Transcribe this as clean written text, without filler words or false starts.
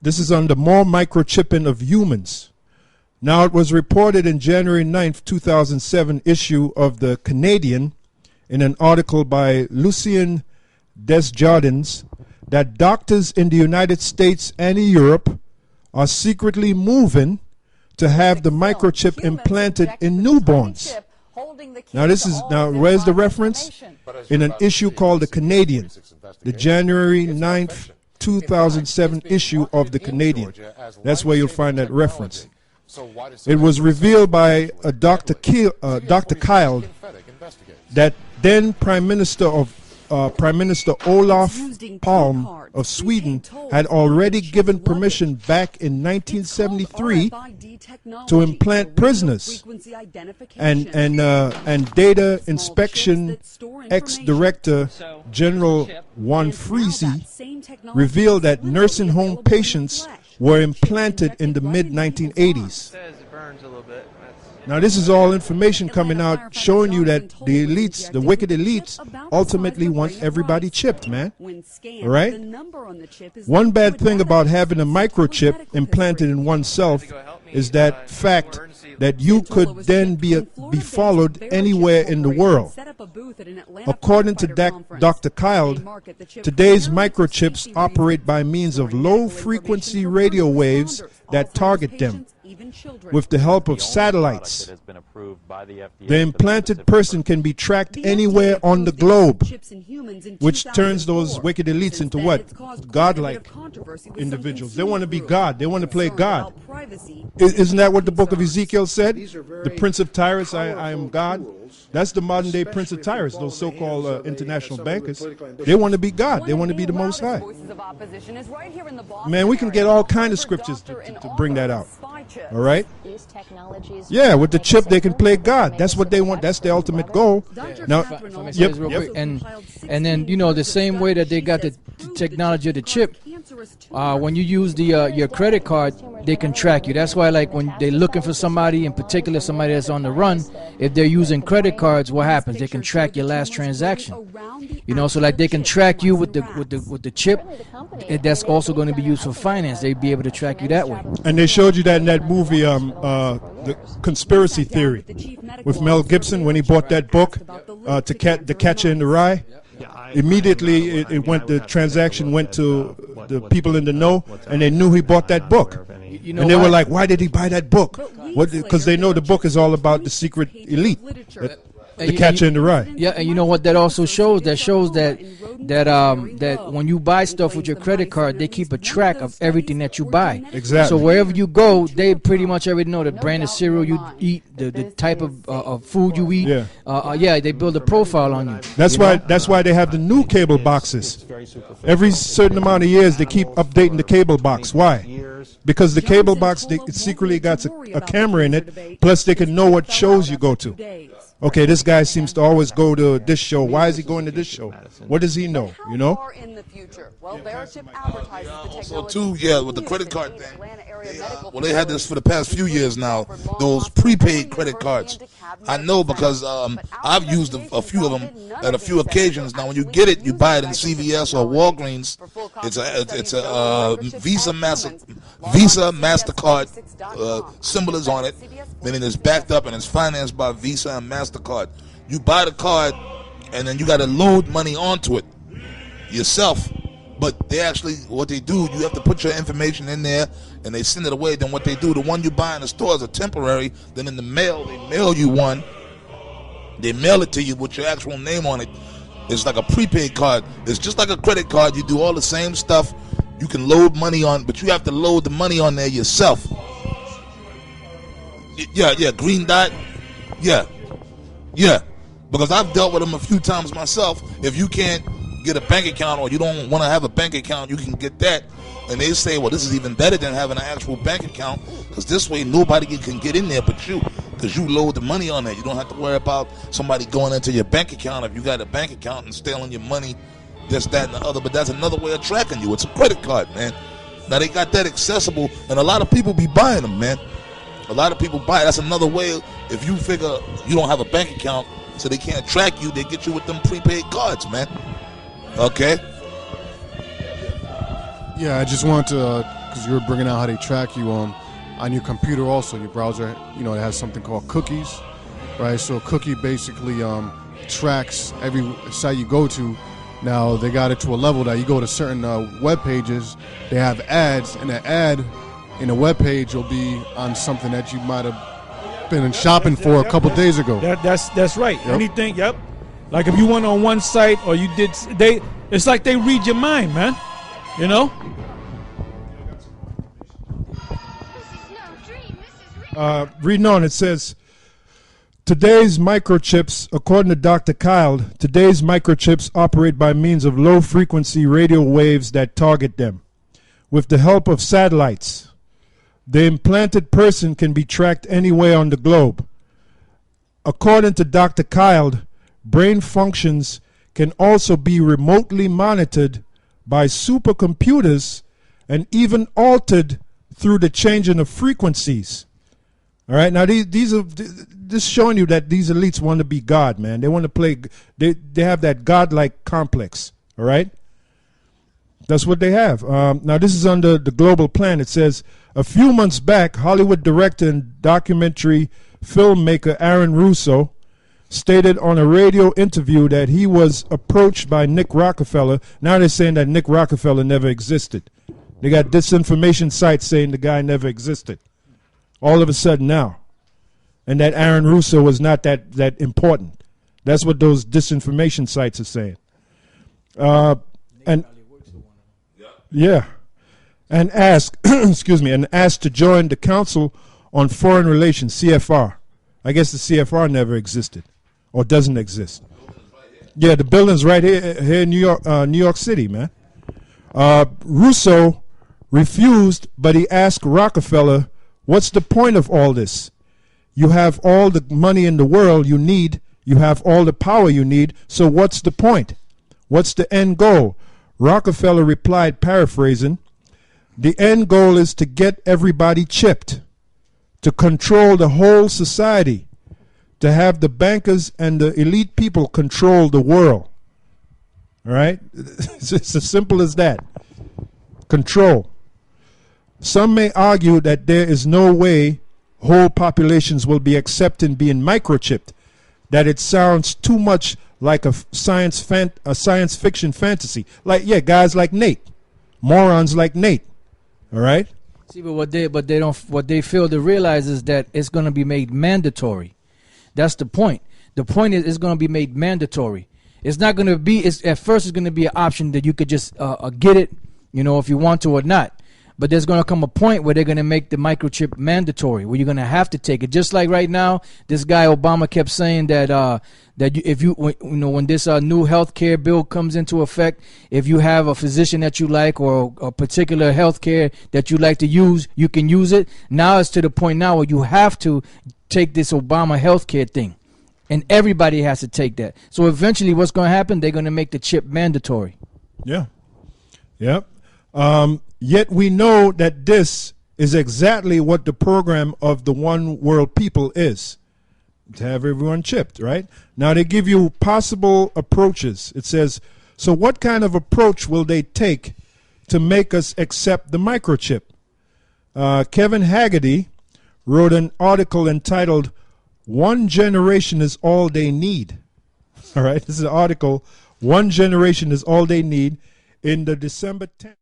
This is on the more microchipping of humans. Now, it was reported in January 9th, 2007 issue of the Canadian in an article by Lucien Desjardins that doctors in the United States and Europe are secretly moving to have the microchip implanted in newborns. Now, where's the reference? In an issue called the Canadian, the January 9th, 2007 issue of the Canadian. That's where you'll find that reference. It was revealed by Dr. Kyle that then Prime Minister Olof Palme of Sweden had already given permission back in 1973 to implant prisoners, and Data Inspection ex-Director General Juan Freese revealed that nursing home patients were implanted in the mid-1980s. Now, this is all information coming out showing you that the elites, the wicked elites, ultimately want everybody chipped, man. All right? One bad thing about having a microchip implanted in oneself is that fact that you could then be followed anywhere in the world. According to Dr. Kyle, today's microchips operate by means of low-frequency radio waves that target them with the help of satellites. The implanted person can be tracked anywhere on the globe, which turns those wicked elites into what? Godlike individuals. They want to be God. They want to play God. Isn't that what the book of Ezekiel said? The Prince of Tyrus, I am God. That's the modern day Prince of Tyrus, those so-called international bankers. They want to be God. They want to be the Most High. Man, we can get all kinds of scriptures to bring that out. All right? Yeah, with the chip they can play God. That's what they want. That's their ultimate goal. Now, and then, you know, the same way that they got the technology of the chip, when you use your credit card, they can track you. That's why, like, when they're looking for somebody, in particular somebody that's on the run, if they're using credit cards, what happens? They can track your last transaction. You know, so like they can track you with the chip. That's also going to be used for finance. They'd be able to track you that way. And they showed you that in that movie, The Conspiracy Theory, with Mel Gibson when he bought that book, The Catcher in the Rye. Immediately, the transaction went to the people in the know, and they knew he bought that book. And they were like, "Why did he buy that book?" Because they know the book is all about the secret elite, the Catcher in the Rye. Yeah, and you know what that also shows? That shows that when you buy stuff with your credit card, they keep a track of everything that you buy. Exactly. So wherever you go, they pretty much already know the brand of cereal you eat, the type of food you eat. Yeah, they build a profile on you. That's why they have the new cable boxes. Every certain amount of years, they keep updating the cable box. Why? Because the cable box, it secretly got a camera in it. Plus, they can know what shows you go to. Okay, this guy seems to always go to this show. Why is he going to this show? What does he know? You know? Also, too, yeah, with the credit card thing. They had this for the past few years now. Those prepaid credit cards. I know because I've used a few of them at a few occasions. Now, when you get it, you buy it in CVS or Walgreens. It's a Visa MasterCard symbol is on it, meaning it's backed up and it's financed by Visa and MasterCard. You buy the card, and then you got to load money onto it yourself. But they actually, what they do, you have to put your information in there, and they send it away. Then what they do, the one you buy in the stores are temporary. Then in the mail, they mail you one. They mail it to you with your actual name on it. It's like a prepaid card. It's just like a credit card. You do all the same stuff. You can load money on, but you have to load the money on there yourself. Yeah, green dot. Yeah. Because I've dealt with them a few times myself. If you can't get a bank account, or you don't want to have a bank account, you can get that. And they say, well, this is even better than having an actual bank account, because this way nobody can get in there but you, because you load the money on there. You don't have to worry about somebody going into your bank account if you got a bank account and stealing your money, this, that, and the other. But that's another way of tracking you. It's a credit card, man. Now they got that accessible, and a lot of people be buying them, man. A lot of people buy it. That's another way. If you figure you don't have a bank account, so they can't track you, they get you with them prepaid cards, man. Okay. Yeah, I just want to because you were bringing out how they track you on your computer also. Your browser, you know, it has something called cookies, right? So a cookie basically tracks every site you go to. Now they got it to a level that you go to certain web pages, they have ads, and the ad in a web page will be on something that you might have been shopping for a couple days ago. That's right. Yep. Anything, yep. Like if you went on one site or you did, it's like they read your mind, man. You know? Reading on, it says, today's microchips, according to Dr. Kyle, today's microchips operate by means of low-frequency radio waves that target them. With the help of satellites, the implanted person can be tracked anywhere on the globe. According to Dr. Kyle, brain functions can also be remotely monitored by supercomputers and even altered through the changing of frequencies. All right, now these are just showing you that these elites want to be God, man. They want to play. They have that godlike complex. All right, that's what they have. Now this is under the global plan. It says a few months back, Hollywood director and documentary filmmaker Aaron Russo stated on a radio interview that he was approached by Nick Rockefeller. Now they're saying that Nick Rockefeller never existed. They got disinformation sites saying the guy never existed. All of a sudden now. And that Aaron Russo was not that important. That's what those disinformation sites are saying. Yeah. And asked, excuse me, and asked to join the Council on Foreign Relations, CFR. I guess the CFR never existed or doesn't exist. Yeah, the building's right here in New York City, man. Russo refused, but he asked Rockefeller, what's the point of all this? You have all the money in the world you need. You have all the power you need. So what's the point? What's the end goal? Rockefeller replied, paraphrasing, the end goal is to get everybody chipped, to control the whole society, to have the bankers and the elite people control the world. All right? It's as simple as that. Control. Some may argue that there is no way whole populations will be accepting being microchipped, that it sounds too much like a science fiction fantasy. Like, yeah, guys like Nate, morons like Nate. All right? See, but what they fail to realize is that it's going to be made mandatory. That's the point. The point is it's going to be made mandatory. It's not going to be, at first it's going to be an option that you could just get it, you know, if you want to or not. But there's going to come a point where they're going to make the microchip mandatory, where you're going to have to take it. Just like right now, this guy Obama kept saying that when this new health care bill comes into effect, if you have a physician that you like or a particular health care that you like to use, you can use it. Now it's to the point now where you have to take this Obama health care thing, and everybody has to take that. So eventually, what's going to happen? They're going to make the chip mandatory. Yeah. Yep. Yet we know that this is exactly what the program of the one world people is, to have everyone chipped, right? Now they give you possible approaches. It says, so what kind of approach will they take to make us accept the microchip? Kevin Haggerty wrote an article entitled, One Generation is All They Need. All right, this is an article, One Generation is All They Need, in the December 10th.